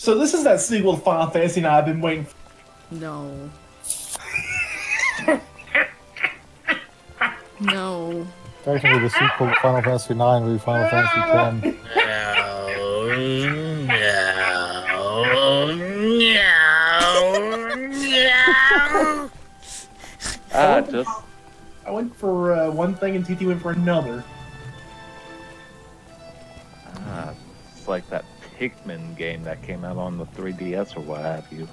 So this is that sequel to Final Fantasy now I've been waiting for. No. No. Technically, the sequel to Final Fantasy IX would be Final Fantasy X. I went for one thing and TT went for another. It's like that Pikmin game that came out on the 3DS or what have you.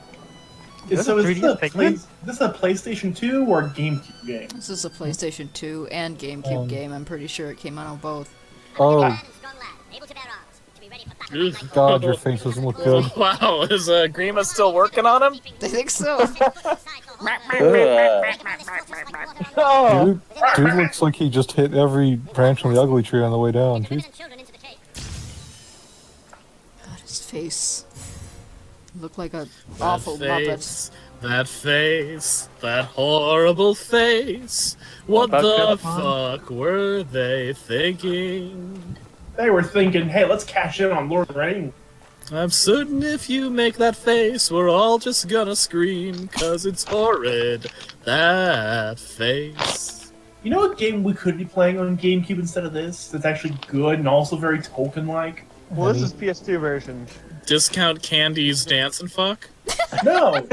So is this a PlayStation 2 or a GameCube game? This is a PlayStation 2 and GameCube game. I'm pretty sure it came out on both. Oh. God, your face doesn't look good. Wow, is Grima still working on him? I think so. Dude looks like he just hit every branch on the ugly tree on the way down. Jeez. God, his face. Looked like an awful Muppet. That face, that horrible face. What the fuck were they thinking? They were thinking, hey, let's cash in on Lord of the Rings. I'm certain if you make that face, we're all just gonna scream, 'cause it's horrid, that face. You know what game we could be playing on GameCube instead of this? That's actually good and also very Tolkien-like? Well, this is PS2 version. Discount Candy's Dance and Fuck? No!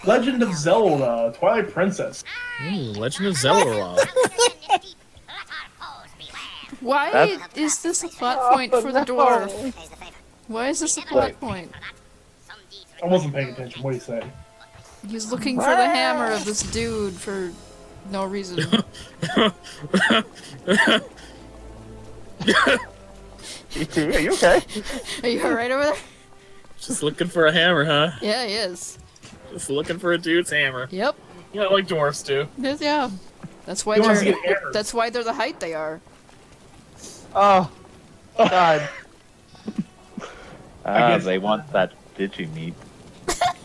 Legend of Zelda, Twilight Princess. Legend of Zelda. Why is this a plot point for the dwarf? Why is this a plot point? I wasn't paying attention. What do you say? He's looking for the hammer of this dude for no reason. Are you okay? Are you alright over there? Just looking for a hammer, huh? Yeah, he is. Just looking for a dude's hammer. Yep. Yeah, like dwarfs do. Yes, yeah. That's why they're the height they are. Oh, God. They want that Digimeat.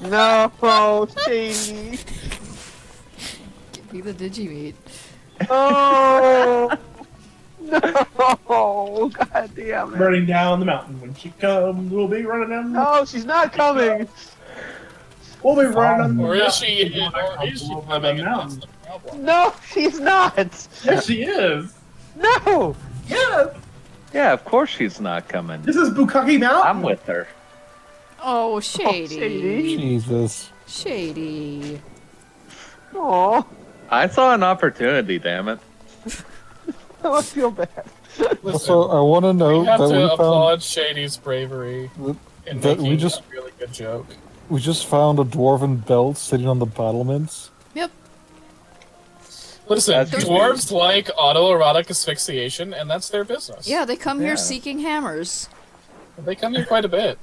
No, Shady. Give me the Digimeat. Oh, no. God damn it. Running down the mountain. When she comes, we'll be running down the mountain. No, she's not coming. We'll be running on the Or mountain. is she? Or is she coming? That's the problem. No, she's not. Yes, she is. No. Yes. Yeah, of course she's not coming. This is Bukaki Mountain. I'm with her. Oh, Shady. Shady. Jesus. Shady. Aw, I saw an opportunity, damn it. I feel bad. Also, I want to We note have that to we applaud found Shady's bravery in that making we just a really good joke. we just found a dwarven belt sitting on the battlements. Yep. Listen, That's dwarves like autoerotic asphyxiation, and that's their business. Yeah, they come Yeah. here seeking hammers. They come here quite a bit.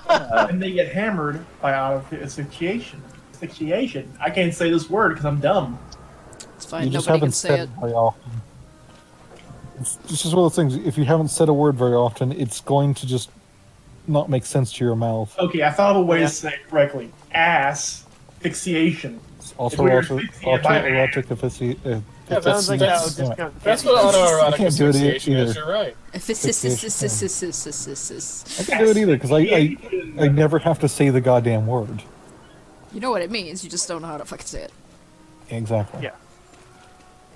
And they get hammered by asphyxiation. Asphyxiation. I can't say this word because I'm dumb. It's fine, You just nobody haven't can say said it. it very often. It's just one of those things. If you haven't said a word very often, it's going to just not make sense to your mouth. Okay, I thought of a way to say it correctly. Asphyxiation. It's also It's weird. autoerotic asphyxiation. Yeah, Sounds like that's- how discount. That's what autoerotic can't do it asphyxiation is, either. you're right. I can't do it either because I never have to say the goddamn word. You know what it means, you just don't know how to fucking say it. Exactly. Yeah.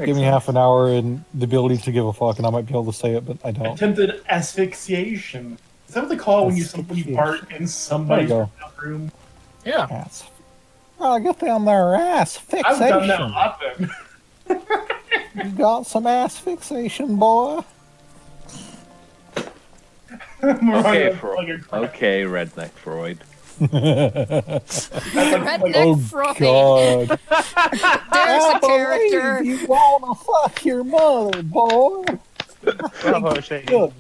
Give me half an hour and the ability to give a fuck, and I might be able to say it, but I don't. Attempted asphyxiation. Is that what they call it when you fart in somebody's There room? Yeah. Ass. Oh, get down there, ass I've done that fixation. often. You got some ass fixation, boy. Okay, okay, Redneck Freud. Redneck Oh Freud. God! There's I a character. believe you wanna fuck your mother, boy. Bravo, Shady. Good.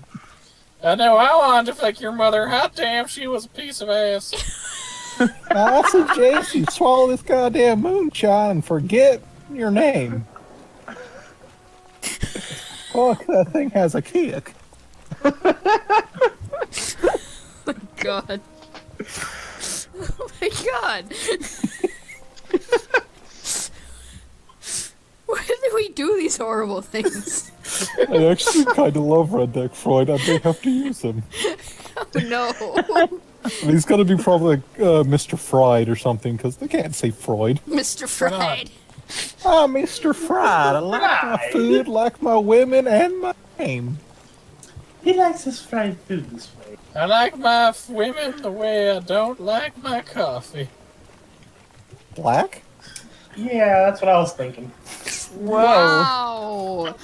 I know I wanted to fuck your mother. Hot damn, she was a piece of ass. Now, I suggest you swallow this goddamn moonshine and forget your name. Fuck, that thing has a kick. God. Oh my God. Why do we do these horrible things? I actually kind of love Redneck Freud. I may have to use him. No. And he's gonna be probably like Mr. Fried or something, because they can't say Freud. Mr. Fried. Ah, Mr. Fried. I like my food, like my women, and my name. He likes his fried food this way. I like my women the way I don't like my coffee. Black? Yeah, that's what I was thinking. Wow.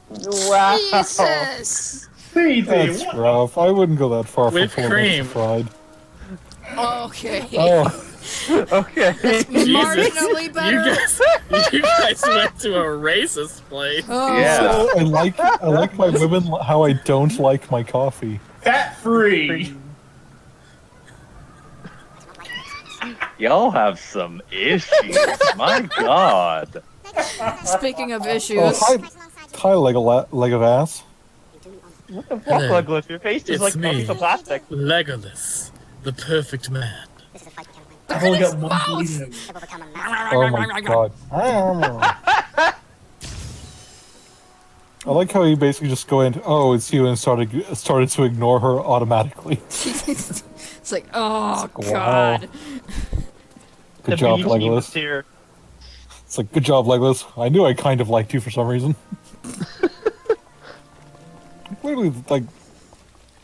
Wow. Jesus. That's rough. I wouldn't go that far Whipped for cream. Mr. Fried. Okay. Oh, Okay. Marginally better. You guys went to a racist place. Oh. Yeah. so I like my women how I don't like my coffee. Fat free. Y'all have some issues. My God. Speaking of Oh, issues, hi, leg of ass. What the fuck, Legolas? Your face is It's like a me. piece of plastic. Legolas, the perfect man. I've only got one bleeding in me. Oh my god. I like how he basically just go in, oh, it's you, and started to ignore her automatically. it's like, oh Wow. god. Good job, Legolas. Here. It's like, good job, Legolas. I knew I kind of liked you for some reason. Literally, like,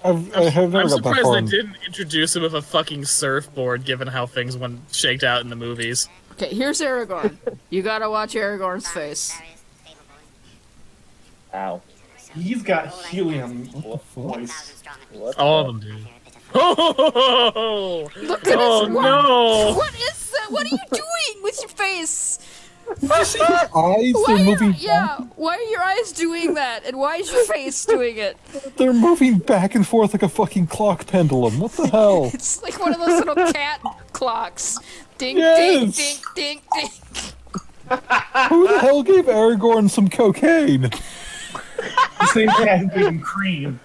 I have never I'm got that surprised far. they didn't introduce him with a fucking surfboard, given how things went shaked out in the movies. Okay, here's Aragorn. You gotta watch Aragorn's face. Ow. He's got helium voice. All of them do. Oh, Look at oh his no! What is that? What are you doing with your face? Eyes, they're Why moving why are your eyes doing that? And why is your face doing it? They're moving back and forth like a fucking clock pendulum. What the hell? It's like one of those little cat clocks. Ding, Yes. ding, ding, ding, ding. Who the hell gave Aragorn some cocaine? The same cat who gave him cream.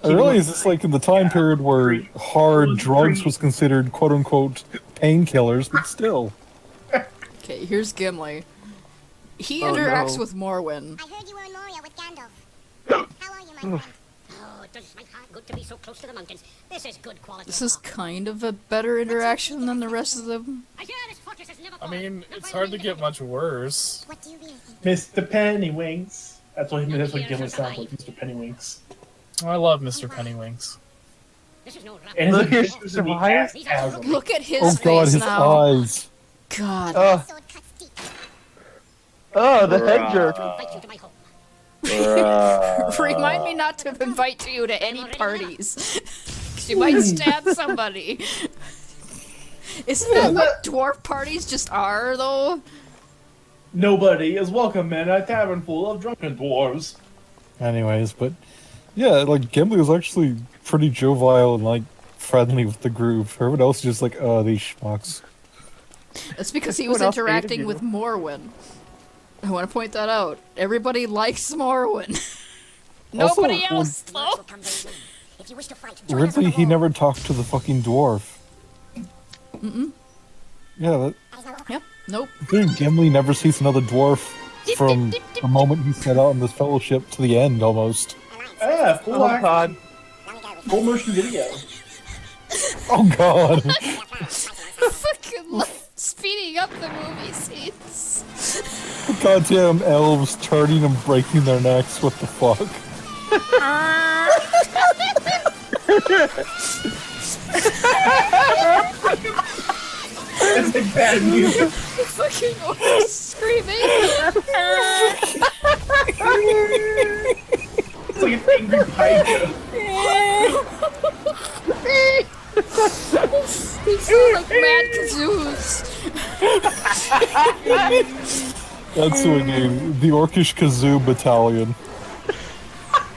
I realize it's like in the time period where hard drugs was considered quote unquote painkillers, but still. Okay, here's Gimli. He Oh, interacts no. with Morwen. I heard you were in Moria with Gandalf. How are you, my friend? Oh, it does my heart good to be so close to the mountains. This is good quality. This is kind of a better interaction than the rest of them. I hear this fortress has never I fallen. mean, Not it's by hard to wind get of much worse. What do you really think? Mr. Pennywinks. That's what Gimli sounds like, Mr. Pennywinks. I love Mr. Pennywinks. This is no rap. And his Look at adventures in the Survivor. chasm. Look at his Oh god, face his now. eyes. God. Sword cuts deep. Oh, the head jerk. Invite you to my home. Remind me not to invite you to any parties. 'Cause you might stab somebody. Isn't that what dwarf parties just are, though? Nobody is welcome in a tavern full of drunken dwarves. Anyways, but yeah, like Gimli was actually pretty jovial and like friendly with the group. Everyone else is just like, oh, these schmucks. That's because he What was else hated interacting you? with Morwen. I want to point that out. Everybody likes Morwen. Also, Nobody else, though. Will come very soon. If you wish to fight, join us on Weirdly, the he wall. never talked to the fucking dwarf. Yeah, Yep. Nope. Gimli never sees another dwarf from the moment he set out on this fellowship to the end, almost. Yeah, full, Oh god. full motion video. Oh god. Fucking speeding up the movie scenes. Goddamn elves turning and breaking their necks, what the fuck? It's like bad music. Fucking orcs screaming. It's like an angry pike. These sound like mad kazoos. That's what we need. The Orcish Kazoo Battalion.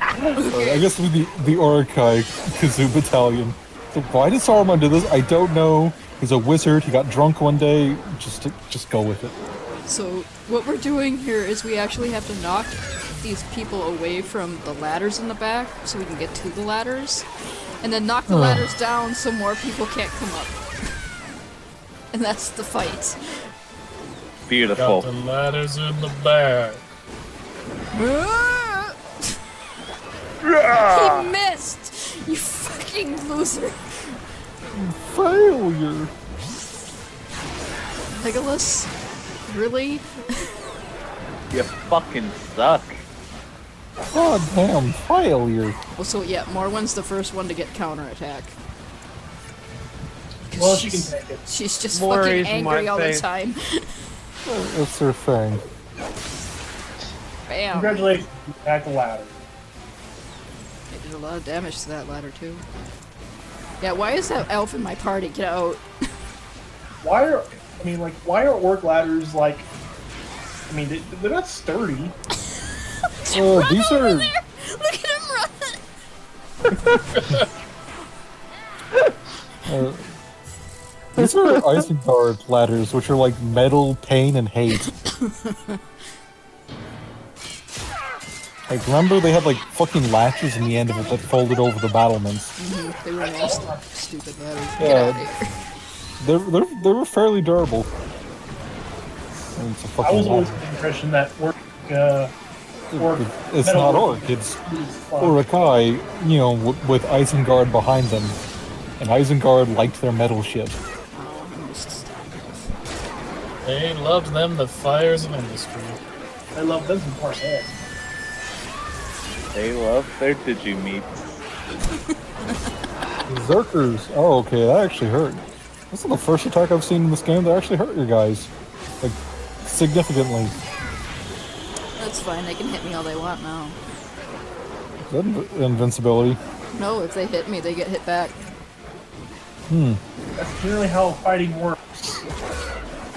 I guess it would be the Orakai Kazoo Battalion. So why did Saruman do this? I don't know. He's a wizard. He got drunk one day. Just go with it. So what we're doing here is we actually have to knock these people away from the ladders in the back so we can get to the ladders. And then knock the ladders down so more people can't come up. And that's the fight. Beautiful. Got the ladders in the back. He missed! You fucking loser. Failure. Legolas? Really? You fucking suck. God damn, failure. Well, so yeah, Morwen's the first one to get counterattack. 'Cause Well, she can take it. She's just Maury's fucking angry my all the face. time. That's their thing. Bam. Congratulations, you attacked the ladder. They did a lot of damage to that ladder too. Yeah, why is that elf in my party? Get out. Why are orc ladders like? I mean, they're not sturdy. These are. Look at him run! These are Isengard ladders, which are like metal, pain, and hate. Like, remember they had like fucking latches in the end of it that folded over the battlements. They were nasty, stupid ladders. Get Yeah. out of here. They were fairly durable. And it's a I fucking was always ladder. under the impression that orc It's metal not orc orc, it's is fun. Urukai, you know, with Isengard behind them. And Isengard liked their metal shit. Oh, I missed. They loved them the fires of industry. I love them some part head. They love their Digimeats. Berserkers. Oh, okay, that actually hurt. This is the first attack I've seen in this game that actually hurt your guys. Like, significantly. That's fine, they can hit me all they want now. Is that invincibility? No, if they hit me, they get hit back. That's generally how fighting works.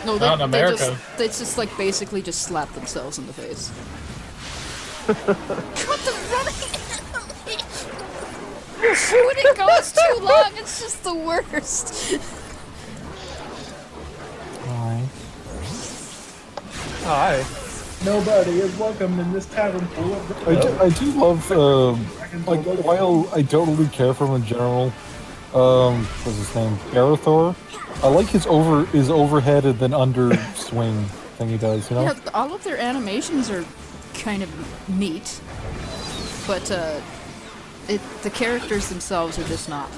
No, Not in America. They just like basically just slap themselves in the face. What the running? When it goes too long, it's just the worst. Alright. Hi. Nobody is welcome in this tavern full of. I do love, like, while I don't really care for him in general, what's his name? Garithor? I like his overhead and then under swing thing he does, you know? Yeah, all of their animations are kind of neat, but the characters themselves are just not.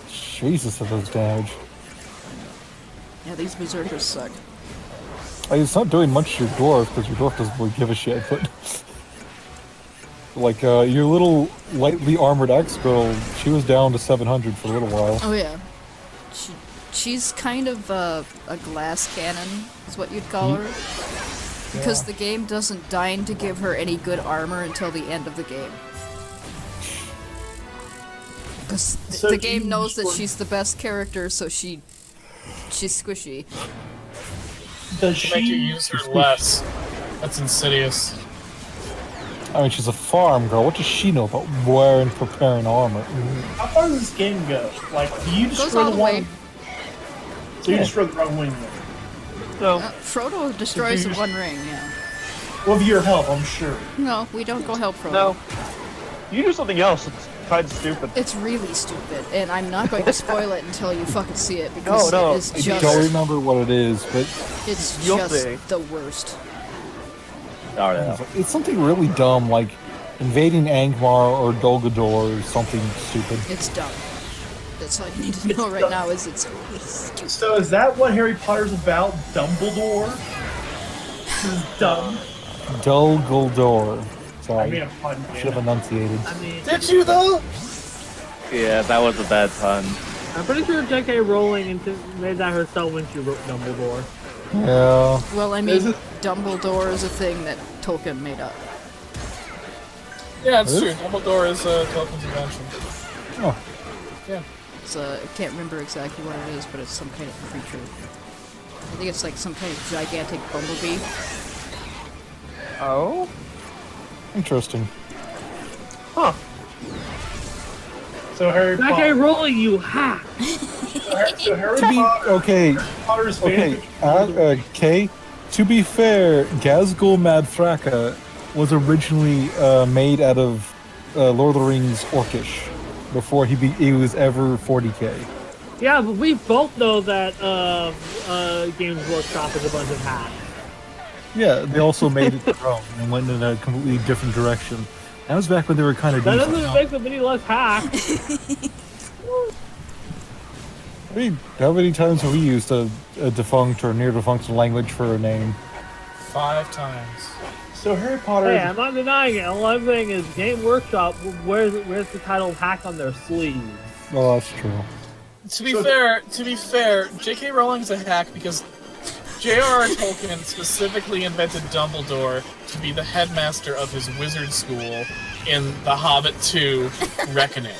Jesus, that does damage. Yeah, these berserkers suck. Like, it's not doing much to your dwarf, because your dwarf doesn't really give a shit, but... Like, your little lightly armored ex-girl, she was down to 700 for a little while. Oh yeah, she's kind of a glass cannon, is what you'd call her, because the game doesn't deign to give her any good armor until the end of the game. Because So the game you knows that just- she's the best character, so she's squishy. Does To make you she? use her less. That's insidious. I mean, she's a farm girl. What does she know about wearing, preparing armor? How far does this game go? Like, do you Goes destroy all the the way. one? So you destroy the wrong wing then? No. Frodo destroys the One Ring, yeah. With your help, I'm sure. No, we don't go help Frodo. No. You do something else. It's kind of stupid. It's really stupid, and I'm not going to spoil it until you fucking see it, because No, it is I just, don't remember what it is, but it's You'll just see. the worst. Oh, yeah. it's something really dumb, like invading Angmar or Dol Guldur or something stupid. It's dumb. That's all you need to know right now is it's stupid. So is that what Harry Potter's about? Dumbledore? This is dumb. Dol Guldur. I Sorry, mean, a pun. should have enunciated. I mean, Did you though? Yeah, that was a bad pun. I'm pretty sure J.K. Rowling made that herself when she wrote Dumbledore. Yeah. Well, I Is mean, it- Dumbledore is a thing that Tolkien made up. Yeah, it's Really? true. Dumbledore is Tolkien's invention. Oh, Yeah. It's I can't remember exactly what it is, but it's some kind of creature. I think it's like some kind of gigantic bumblebee. Oh? interesting. Huh. So Harry J.K. Potter. Rowling, you hack! So Harry Potter, Okay, Potter's okay, fanfic. okay. To be fair, Gazgul Madthraka was originally made out of Lord of the Rings Orcish before he was ever 40k. Yeah, but we both know that Games Workshop is a bunch of hacks. Yeah, they also made it their own and went in a completely different direction. That was back when they were kind of That decent. doesn't make them any less hack. How many times have we used a defunct or near defunct language for a name? 5 times. So Harry Potter. Hey, I'm not denying it. All I'm saying is Game Workshop wears the title hack on their sleeves. Oh, that's true. To be fair, J.K. Rowling's a hack because J.R.R. Tolkien specifically invented Dumbledore to be the headmaster of his wizard school in The Hobbit 2: Reckoning.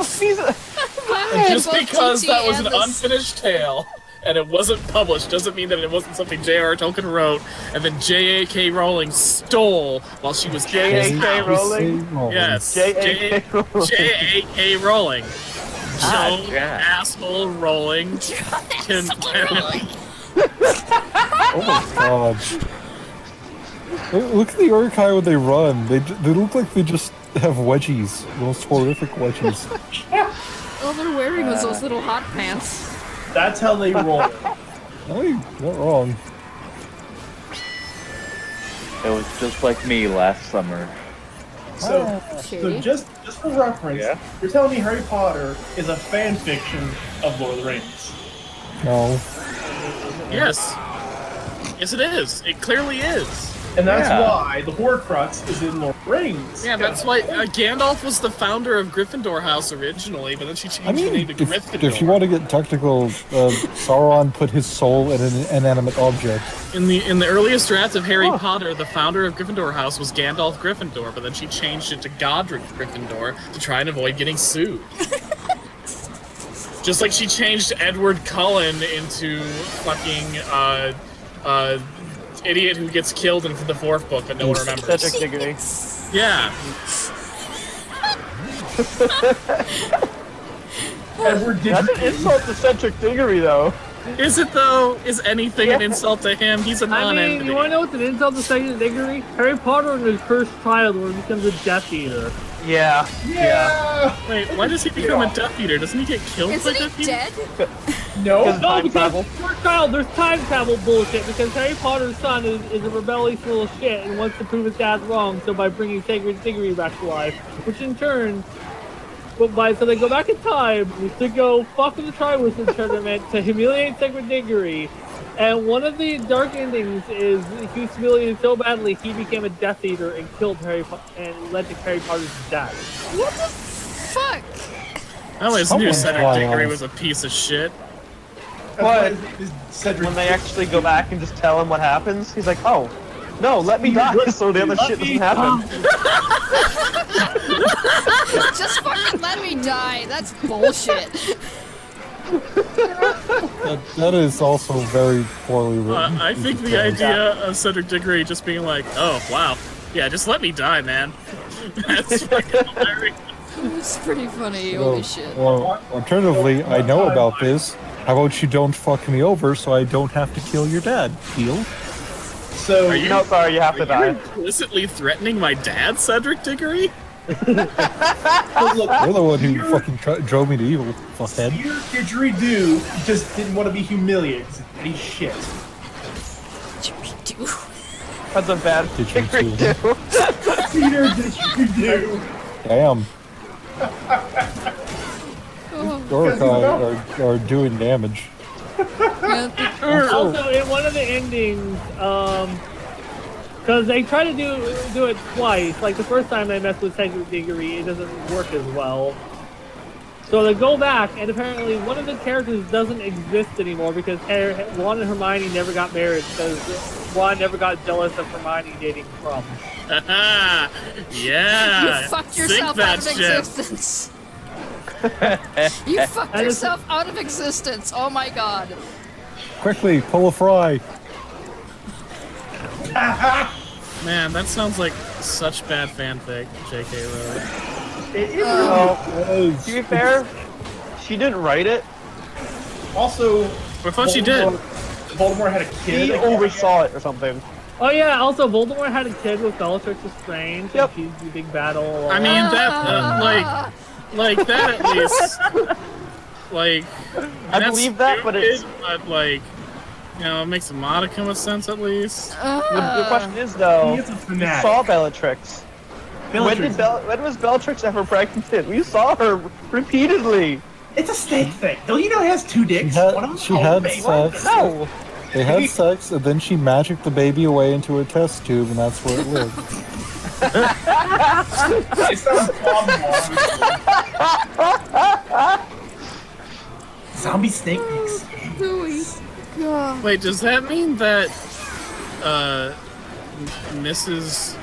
And just because that was an unfinished tale and it wasn't published doesn't mean that it wasn't something J.R.R. Tolkien wrote and then J.A.K. Rowling stole while she was J.A.K. Rowling? Yes. J.A.K. Rowling. J.A.K. Rowling. Ah, Joe yeah. asshole Rowling. Oh my god. Look at the Urkai when they run. They look like they just have wedgies. The most horrific wedgies. All they're wearing was those little hot pants. That's how they roll. No, you're not wrong. It was just like me last summer. So Shady. just for reference, Yeah. you're telling me Harry Potter is a fan fiction of Lord of the Rings. No. Yes. Yes, it is. It clearly is. And that's Yeah. why the Horcrux is in Lord of the Rings. Yeah, that's why Gandalf was the founder of Gryffindor House originally, but then she changed I mean, the name to Gryffindor. if you want to get technical, Sauron put his soul in an inanimate object. In the earliest drafts of Harry Potter, the founder of Gryffindor House was Gandalf Gryffindor, but then she changed it to Godric Gryffindor to try and avoid getting sued. Just like she changed Edward Cullen into fucking idiot who gets killed in the 4th book that no one remembers. Cedric Diggory. Yeah. Edward That's an insult to Cedric Diggory, though. Is it though? Is anything an insult to him? He's a I non-entity. mean, you wanna know what's an insult to Cedric Diggory? Harry Potter and his cursed child where he becomes a Death Eater. Yeah. Yeah. Wait, why does he become a Death Eater? Doesn't he get killed by Isn't he Death Eater? dead? No. Because No, time because travel. cursed child, there's time travel bullshit because Harry Potter's son is a rebellious little shit and wants to prove his dad wrong, so by bringing Cedric Diggory back to life, which in turn, so they go back in time to go fuck with the Triwizard Tournament to humiliate Cedric Diggory, and one of the dark endings is he was humiliated so badly he became a Death Eater and killed and led to Harry Potter's death. What the fuck? I always knew Someone's Cedric wild. Diggory was a piece of shit. But Cedric. when they actually go back and just tell him what happens, he's like, oh, no, let me die so the other shit doesn't happen. Just fucking let me die. That's bullshit. That is also very poorly written. I think the idea of Cedric Diggory just being like, oh, wow. Yeah, just let me die, man. That's fucking hilarious. It's pretty funny. Holy shit. Or alternatively, I know about this. How about you don't fuck me over so I don't have to kill your dad, Deal? So Are you- No, sorry, you have to You're die. implicitly threatening my dad, Cedric Diggory? look, You're the one who fucking drove me to evil, fuckhead. Peter Didgeridoo just didn't want to be humiliated. He's shit. That's a bad Didgeridoo. Diggory, too. Peter Didgeridoo. Damn. Oh, Dorkai are doing damage. yeah, Also, in one of the endings, because they try to do it twice. Like the first time they mess with Cedric Diggory, it doesn't work as well. So they go back, and apparently one of the characters doesn't exist anymore because Ron and Hermione never got married because Ron never got jealous of Hermione dating Crumb. Yeah. you fucked Sink yourself that out of ship. existence. You fucked And it's- yourself out of existence. Oh my god. Quickly, pull a fry. Man, that sounds like such bad fanfic, J.K. Rowling. It is Well, to be fair, she didn't write it. also. I thought she did. Voldemort had a kid. He oversaw it or something. Oh yeah, also Voldemort had a kid with Bellatrix Lestrange, Yep. and she's the big battle. I mean, that, like that at least. Like, I that's believe that, but it's- stupid, but like, You know, it makes a modicum of sense at least. The question is though, He is a you fanatic. saw Bellatrix. Bellatrix. When was Bellatrix ever pregnant? We saw her repeatedly. It's a snake thing. Don't you know he has two dicks? One of them She called had baby. sex. No. They had sex, and then she magicked the baby away into a test tube, and that's where it lived. It sounds awful. Zombie snake dicks. Louis. God. Wait, does that mean that Mrs.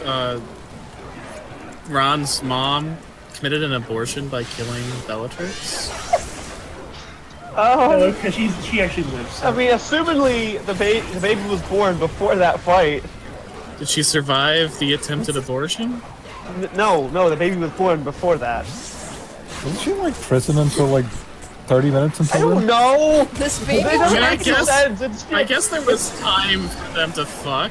Ron's mom committed an abortion by killing Bellatrix? No, because she actually lives. I mean, assumingly the baby was born before that fight. Did she survive the attempted abortion? No, the baby was born before that. Wasn't she in, like, prison until, like, 30 minutes I until don't then? know. This baby. It doesn't I make guess- sense. It's I guess there was time for them to fuck.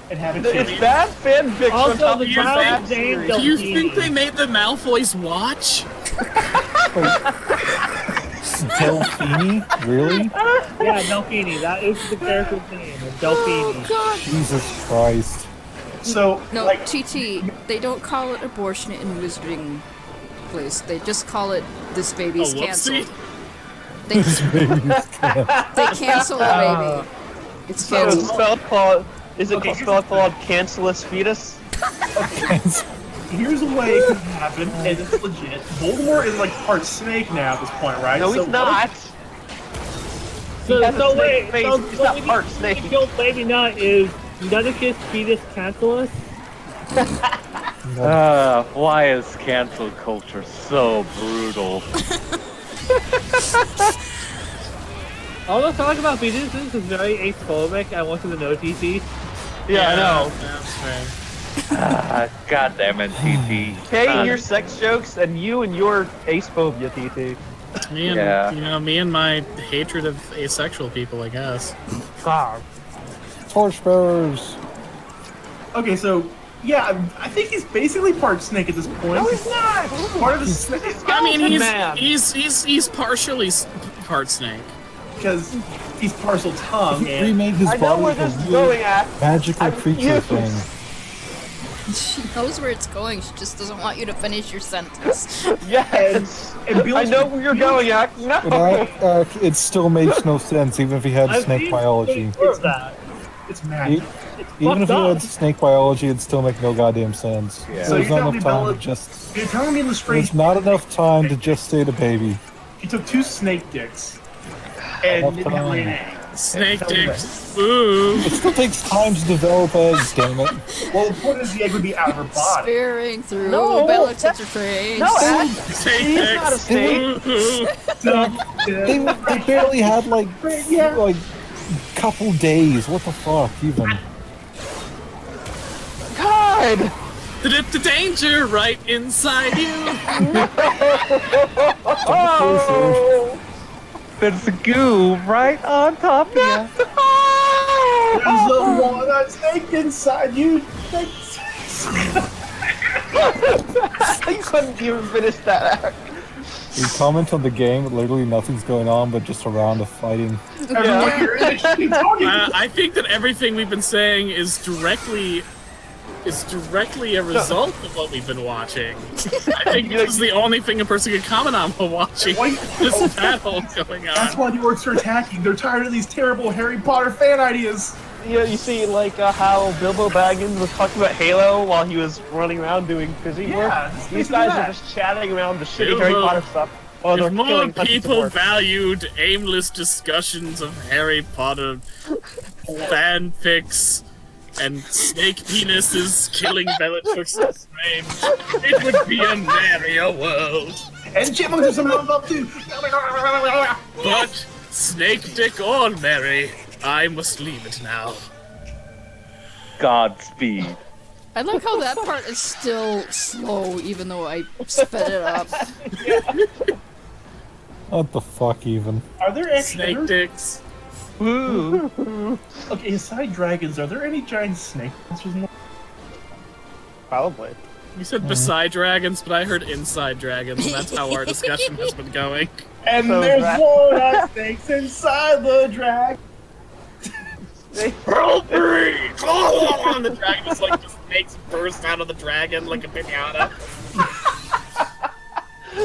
And have a It's kid. bad fanfiction. Also, on top the of child bad is named series. Do you Delphine. think they made the Malfoys watch? Delphine? Really? Yeah, Delphine. That is the character's name. Delphine. God. Jesus Christ. So, No, like, TT. They don't call it abortion in Wizarding Place. They just call it this baby's Oh, whoopsie. canceled. They cancel the baby. It's So it's canceled. spelled called. Is it Okay, spelled called cancelous fetus? here's a way it could happen, and it's legit. Voldemort is like part snake now at this point, right? No, So he's not. So, He has a so snake wait, face. so He's what not we part need snake. to kill baby nut is Nutticus fetus cancellus. Why is cancel culture so brutal? All the talk about fetuses is very ace-phobic. I wanted to know, TT. Yeah, I know. That's fair. God damn it, TT. Hey, your sex jokes, and you and your ace phobia, TT. Me and me and my hatred of asexual people, I guess. God. Torchbearers. Okay, so yeah, I think he's basically part snake at this point. No, he's not. Part of the snake I mean, Man. he's partially part snake. because he's partial tongue. He And remade his I know body where into this is a going weird at. magical I'm creature confused. thing. She knows where it's going. She just doesn't want you to finish your sentence. Yes. and I know where you're going at. No. But it still makes no sense, even if he had I've snake seen biology. pictures of that. it's magic. Even if he fucked had up. snake biology, it'd still make no goddamn sense. Yeah. So There's you're not telling enough me time to Bella- just. You're telling me in the strange. There's not enough time to just state a baby. He took 2 snake dicks and Enough didn't time. lay an egg. Snake Tell me dicks. Ooh. It still takes time to develop eggs, damn it. Well, the point is the egg would be out of her body. Spearing through No, Bellatrix trains. No, Ash. Snake He's not a dicks. snake. Ooh. They barely had like couple days. What the fuck, even? God. The danger right inside you. Oh. There's goo right on top of you. There's a walnut snake inside you. I couldn't even finish that act. You comment on the game, but literally nothing's going on but just a round of fighting. Everyone here is actually talking. I think that everything we've been saying is directly a result of what we've been watching. I think this is the only thing a person can comment on while watching this battle going That's on. why the orcs are attacking. They're tired of these terrible Harry Potter fan ideas. Yeah, you see, like, how Bilbo Baggins was talking about Halo while he was running around doing busy work? Yeah, it's These basically guys that. are just chatting around the shitty Bilbo, Harry Potter stuff while they're If more killing tons of people work. valued aimless discussions of Harry Potter fanfics and snake penises killing Bellatrix's flame, it would be a merrier world. And chipmunks are somehow up too. But, snake dick or merry, I must leave it now. Godspeed. I like how that part is still slow, even though I sped it up. What the fuck, even? Are there Snake actually dicks. okay? Aside dragons, are there any giant snake monsters in the Probably. You said beside dragons, but I heard inside dragons, and that's how our discussion has been going. And So there's that- walnut snakes inside the dragon. Help me! And the dragon just like just snakes burst out of the dragon like a pinata.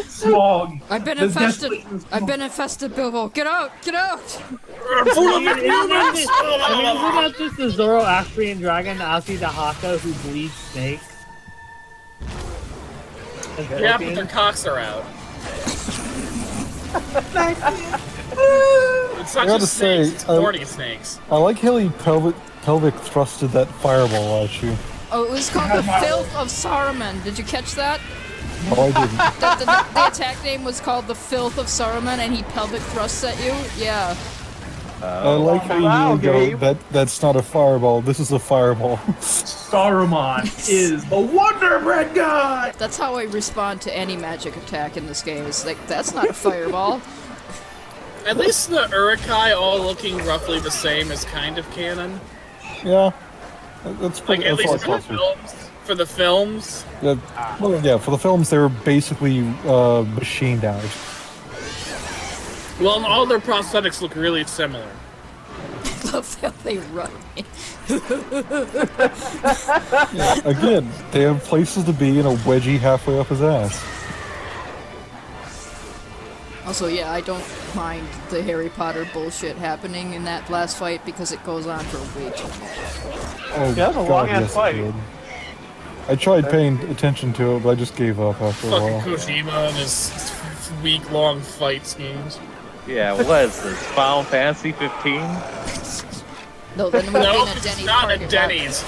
Smog. I've been The infested. desperation I've smog. been infested, Bilbo. Get out! Get out! Isn't that just a Zoroastrian dragon, Asi Dahaka, who bleeds snakes? Yeah, but their cocks are out. It's not I gotta just snakes, say, it's horny snakes. I like how he pelvic thrusted that fireball at you. Oh, it was called the Filth of Saruman. Did you catch that? Oh, I didn't. The attack name was called the Filth of Saruman, and he pelvic thrusts at you. Yeah. I like how Wow, you Gabe. go, that's not a fireball, this is a fireball. Saruman is the Wonder Bread guy. That's how I respond to any magic attack in this game. It's like, that's not a fireball. At least the Urukai all looking roughly the same is kind of canon. Yeah. That's Like, pretty at that's least all for the closer. films. For the films. Yeah, well, yeah, for the films they were basically machined out. Well, and all their prosthetics look really similar. Love how they run. Again, they have places to be and a wedgie halfway up his ass. Also, yeah, I don't mind the Harry Potter bullshit happening in that last fight because it goes on for way too long. Oh, Yeah, that was a long-ass it fight. did. I tried paying attention to it, but I just gave up after a Fucking while. Kojima and his week-long fight schemes. Yeah, what is this? Final Fantasy 15? No, then we're No, in a it's Denny's not parking a lot. Denny's.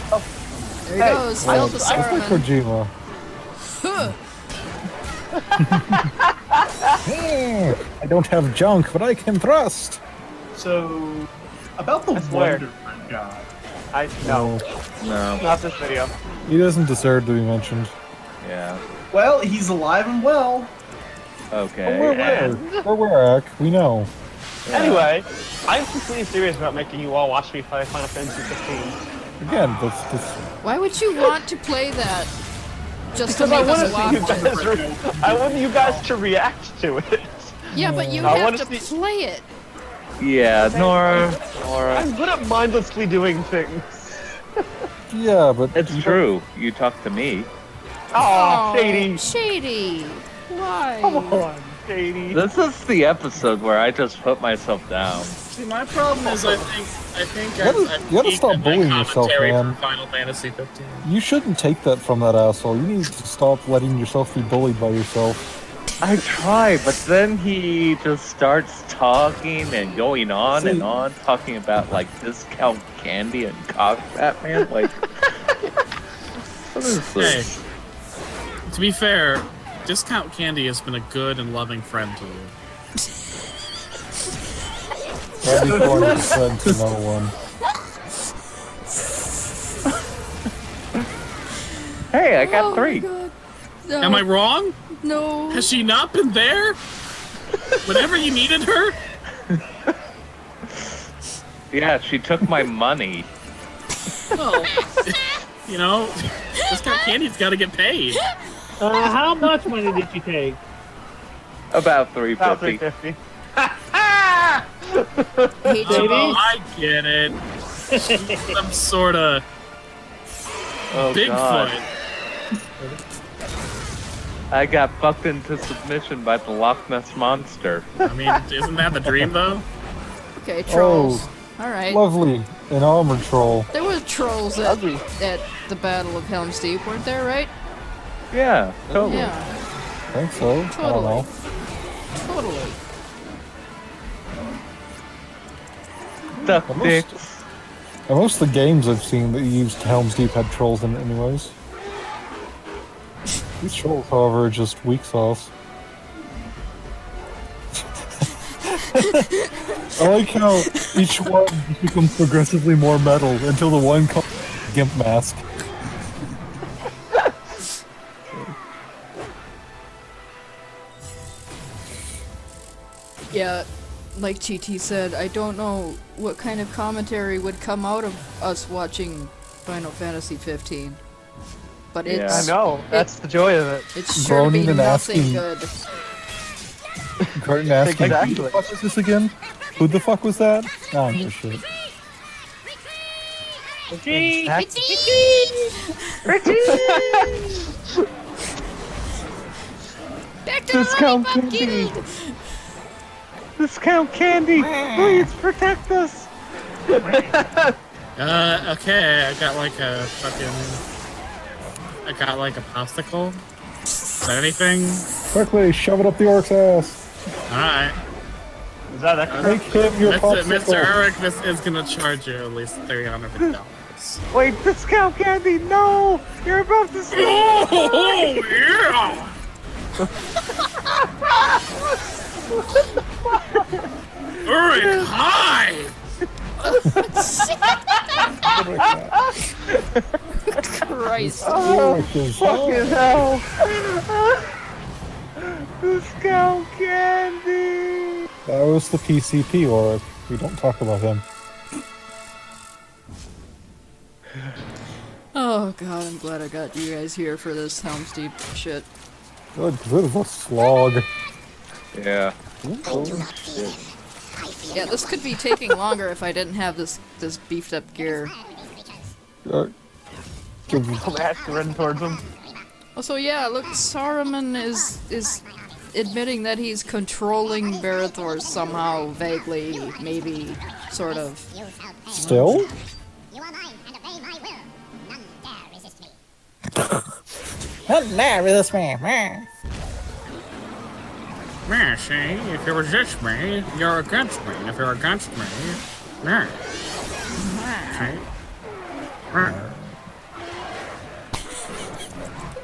There he goes, Filth of I like Saruman. Kojima. I don't have junk, but I can thrust. So, about the swear. Wonder Bread guy. No, No. not this video. He doesn't deserve to be mentioned. Yeah. Well, he's alive and well. Okay. We're and- aware, we know. yeah. Anyway, I'm completely serious about making you all watch me play Final Fantasy 15. Again, that's Why would you want to play that? Just to Because I make want us to see you watch it? guys. I want you guys to react to it. Yeah, but you I have wanna to see- play it. Yeah, Nora. I'm good at mindlessly doing things. yeah, but It's true. You talk to me. Aw, Shady. Shady. Why? Come on, Shady. This is the episode where I just put myself down. See, my problem is I think You gotta peaked stop in my bullying yourself, commentary man. for Final Fantasy 15. you shouldn't take that from that asshole. You need to stop letting yourself be bullied by yourself. I try, but then he just starts talking and going on See- and on, talking about like discount candy and cock Batman. Like, what is Hey, this? to be fair, Discount Candy has been a good and loving friend to you. 94% to no one. Hey, I got Oh my 3. God. No. Am I wrong? No. Has she not been there? Whenever you needed her? Yeah, she took my money. Well, you know, Discount Candy's got to get paid. How much money did you take? About About 350. 350. Hey, Shady? Jimmy. I get it. She's some sort of Oh Bigfoot. god. I got fucked into submission by the Loch Ness Monster. I mean, isn't that the dream, though? Okay, trolls. Oh. All right. Lovely. An armored troll. There were trolls at the Battle of Helm's Deep, weren't there, right? Yeah, totally. Yeah, I think so. I don't Totally. know. totally. Duck Almost. dicks. And most of the games I've seen that used Helm's Deep had trolls in it anyways. These trolls, however, are just weak sauce. I like how each one becomes progressively more metal until the one comes with a gimp mask. Yeah, like GT said, I don't know what kind of commentary would come out of us watching Final Fantasy 15. But Yeah. it's I know. That's the joy of it. it's sure to be Groaning and nothing asking- good. Carton asking, Exactly. who the fuck is this again? Who the fuck was that? Oh, for shit. Retreat! Back to the Discount Lollipop candy. Guild! Discount candy! Please protect us! Okay, I got like a popsicle. Is that anything? Quickly, shove it up the orc's ass. Alright. Is that extra? Make him your Mr. popsicle. Eric, this is gonna charge you at least $300. Wait, discount candy! No! You're about to steal! Oh, yeah! Eric, hi! Christ. Fucking hell! Discount candy! That was the PCP orc. We don't talk about him. Oh god, I'm glad I got you guys here for this Helms Deep shit. Good, because it is a slog. Yeah. Yeah, this could be taking longer if I didn't have this beefed up gear. Uh, give- Come Ash running towards him. Also, yeah, look, Saruman is admitting that he's controlling Barathor somehow, vaguely, maybe, sort of. Still? You are mine, and obey my will. None dare resist me. Yeah, see, if you resist me, you're against me. If you're against me, yeah. See?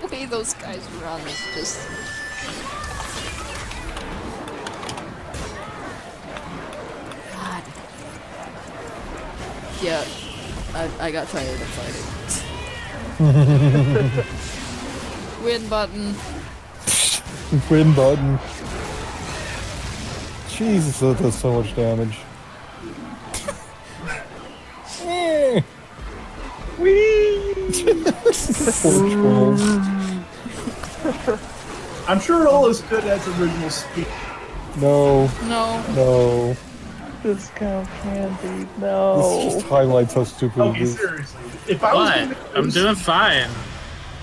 The way those guys run is just... God. Yeah, I got tired of fighting. Win button. Win button. Jesus, that does so much damage. Poor trolls. I'm sure all is good as original speak. No, No. no. Discount candy, This no. just highlights how stupid Okay, it is. seriously. If I was What? gonna I'm doing fine.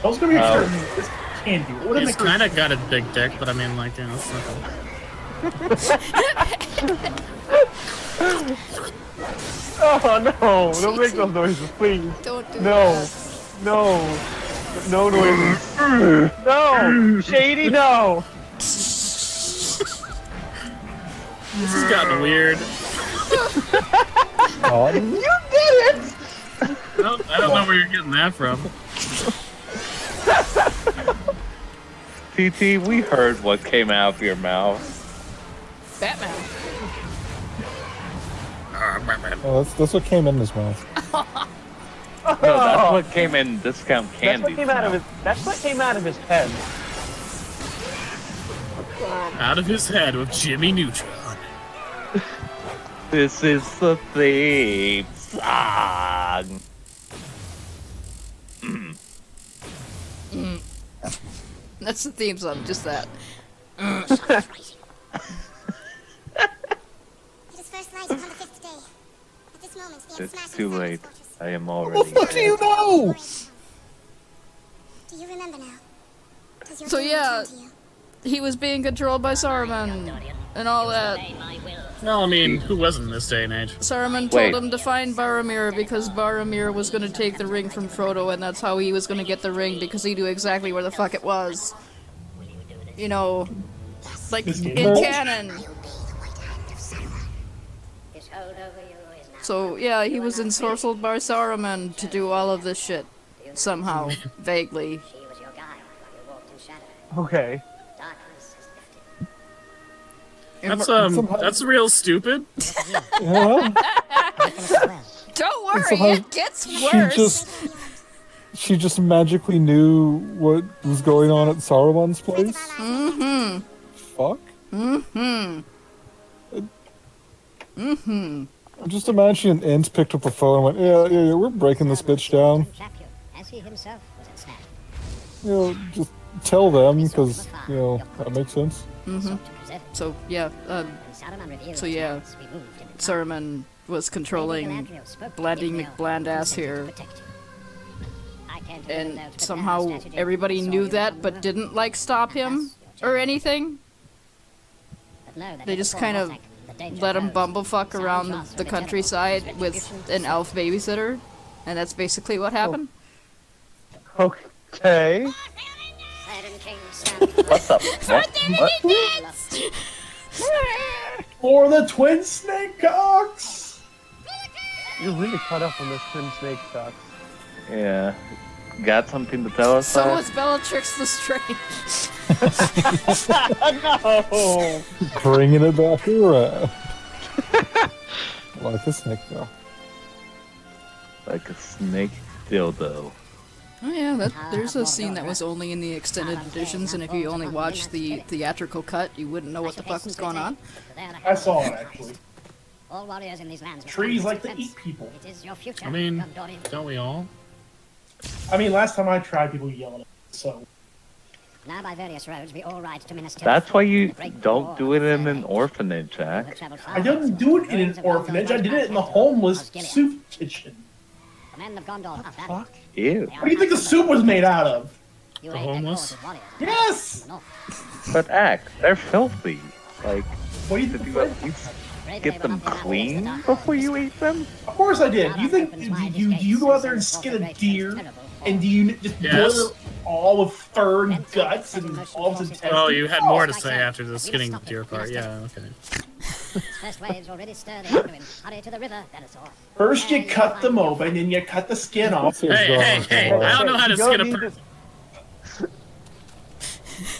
I was gonna be certain this candy. What would it He's make her- kind of got a big dick, but I mean, like, you know, it's nothing. Oh no! Don't make those noises, please. Don't do No. that. No. No noises. No! Shady, no! This has gotten weird. Cotton? You did it! I don't know where you're getting that from. TT, we heard what came out of your mouth. Batman. Oh, that's what came in his mouth. No, that's what came in discount That's candy. what came out of his. That's what came out of his head. Out of his head with Jimmy Neutron. This is the theme song. That's the theme song, just that. It is first light upon the fifth day. At this moment, the It's unsmashing too sound of late. fortress. I am What already the fuck do you dead. know? Do you remember now? Does your So, dream yeah. return to you? He was being controlled by Saruman and all that. Well, I mean, who wasn't in this day and age? Saruman Wait. told him to find Boromir because Boromir was going to take the ring from Frodo, and that's how he was going to get the ring because he knew exactly where the fuck it was. You know, like in canon. So yeah, he was ensorcelled by Saruman to do all of this shit somehow, vaguely. She was your guide while you walked in shadow. Okay. Darkness has lifted. That's real stupid. Yeah. Don't worry, somehow it gets worse. She just magically knew what was going on at Saruman's place? Mm-hmm. Fuck. Mm-hmm. Mm-hmm. Just imagine Ent picked up the phone and went, yeah, we're breaking this bitch down. Trap you, as he himself was ensnared. You know, just tell them because that makes sense. So yeah, Saruman was controlling Blandy McBlandass here, and somehow everybody knew that but didn't like stop him or anything. They just kind of let him bumblefuck around the countryside with an elf babysitter, and that's basically what happened. Okay. What's up? What? For the twin snake cocks! You're really caught up on this twin snake talk. Yeah. Got something to tell us? So was Bellatrix Lestrange. No! Bringing it back around. Like a snake, though. Like a snake dildo. Oh yeah, there's a scene that was only in the extended editions, and if you only watched the theatrical cut, you wouldn't know what the fuck was going on. I saw it, actually. All warriors in these lands Trees like to eat people. It is your future. I mean, Gondorian. don't we all? I mean, last time I tried, people yelled at me, so... Now by various roads we all ride to Minas Tirith. That's why you don't do it in an orphanage, Jack. I didn't do it in an orphanage, I did it in the homeless soup kitchen. The men of Gondor are valiant. Ew. What do you think the soup was made out of? You The aid their homeless? cause as warriors. Yes! No. But Act, they're filthy. Like, What do you did think? you at least get them clean before you eat them? Of course I did. You think, do you go out there and skin a deer, and do you just Yes. boil it all with fur and guts and all of its intestines? Oh, you had more to say after the skinning deer part. Yeah, okay. First waves already stir the Anduin. Hurry to the river, Venusaur. First you cut them open, and you cut the skin off. Hey, I don't know how to skin a person.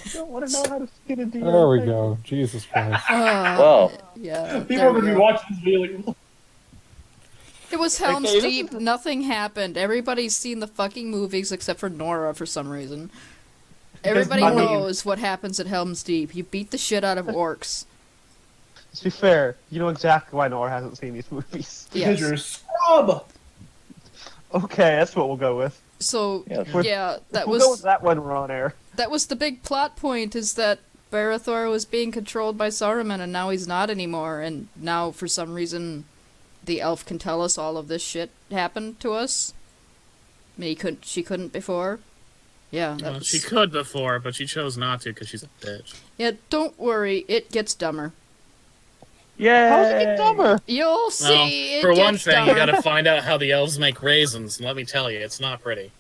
You don't want to know how to skin a deer. There we go. Jesus Christ. Well, Yeah. People are going to be watching this video like, It was Helms Okay, Deep. Nothing happened. Everybody's seen the fucking movies except for Nora for some reason. Everybody I mean- knows what happens at Helms Deep. You beat the shit out of orcs. To be fair, you know exactly why Nora hasn't seen these movies. because Yes. you're a scrub. Okay, that's what we'll go with. So Yes. yeah, that We'll go with was that when we're on air. that was the big plot point. Is that Barethor was being controlled by Saruman, and now he's not anymore. And now, for some reason, the elf can tell us all of this shit happened to us. I mean, she couldn't before. Yeah, that was... She could before, but she chose not to because she's a bitch. Yeah, don't worry, it gets dumber. yeah. How's it get dumber? You'll Well, see. It for one gets thing, you dumber. gotta find out how the elves make raisins, and let me tell you, it's not pretty.